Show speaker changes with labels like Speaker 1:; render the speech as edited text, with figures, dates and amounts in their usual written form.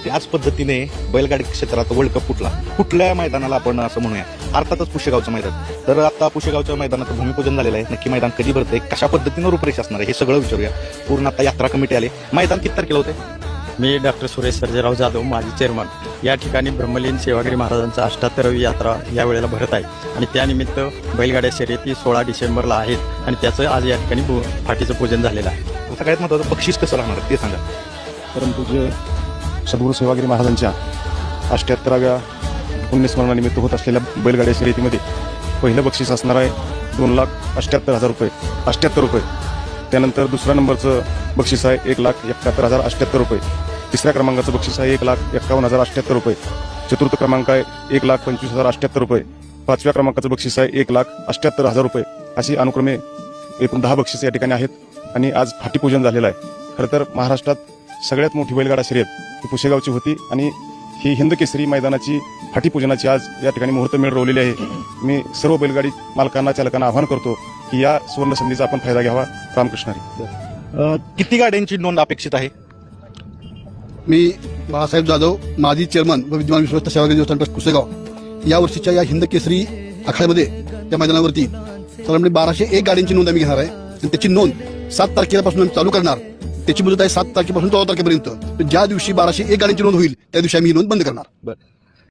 Speaker 1: त्याच पद्धतीने बैलगाडी क्षेत्रात वर्ल्ड कप कुठल्या मैदानाला आपण असं म्हणूया, अर्थातच पुशेगावचं मैदान. तर आता पुशेगावच्या मैदानात भूमिपूजन झालेलं आहे. नक्की मैदान कधी भरतंय, कशा पद्धतीनं रूपरेषा असणार आहे हे सगळं विचारूया. पूर्ण आता यात्रा कमिटी आली. मैदान किती तारखेला होते?
Speaker 2: मी डॉक्टर सुरेश सर्जेराव जाधव, माजी चेअरमन. या ठिकाणी ब्रह्मलीन सेवागिरी महाराजांचा 78वी यात्रा या वेळेला भरत आहे आणि त्यानिमित्त बैलगाड्या शर्यती 16 डिसेंबरला आहेत आणि त्याचं आज या ठिकाणी फाटीचं पूजन झालेलं आहे.
Speaker 1: सगळ्यात महत्त्वाचं बक्षीस कसं राहणार ते सांगा.
Speaker 3: परमपूज्य सद्गुरू सेवागिरी महाराजांच्या 78व्या पुण्यस्मरणानिमित्त होत असलेल्या बैलगाड्या शर्यतीमध्ये पहिलं बक्षीस असणार आहे 2,78,000 रुपये, 78 रुपये. त्यानंतर दुसऱ्या नंबरचं बक्षीस आहे 1,71,078 रुपये. तिसऱ्या क्रमांकाचं बक्षीस आहे 1,51,078 रुपये. चतुर्थ क्रमांक आहे 1,25,078 रुपये. पाचव्या क्रमांकाचं बक्षीस आहे 1,78,000 रुपये. अशी अनुक्रमे एकूण 10 बक्षीस या ठिकाणी आहेत आणि आज फाटीपूजन झालेलं आहे. खरं तर महाराष्ट्रात सगळ्यात मोठी बैलगाडा शर्यत ही पुशेगावची होती आणि ही हिंद केसरी मैदानाची फाटीपूजनाची आज या ठिकाणी मुहूर्तमेढ रोवलेली आहे. मी सर्व बैलगाडी मालकांना, चालकांना आवाहन करतो की या सुवर्ण संधीचा आपण फायदा घ्यावा. रामकृष्ण हरी.
Speaker 1: किती गाड्यांची नोंद अपेक्षित आहे?
Speaker 4: मी बाळासाहेब जाधव, माजी चेअरमन व विद्यमान विश्वस्त सेवागिरी देवस्थान ट्रस्ट पुसेगाव. या वर्षीच्या या हिंद केसरी आखाड्यामध्ये या मैदानावरती साधारणपणे 1201 गाड्यांची नोंद आम्ही घेणार आहे आणि त्याची नोंद 7 तारखेपासून आम्ही चालू करणार. त्याची मुदत आहे 7 तारखेपासून 14 तारखेपर्यंत. ज्या दिवशी 1201 गाड्यांची नोंद होईल त्या दिवशी आम्ही ही नोंद बंद करणार.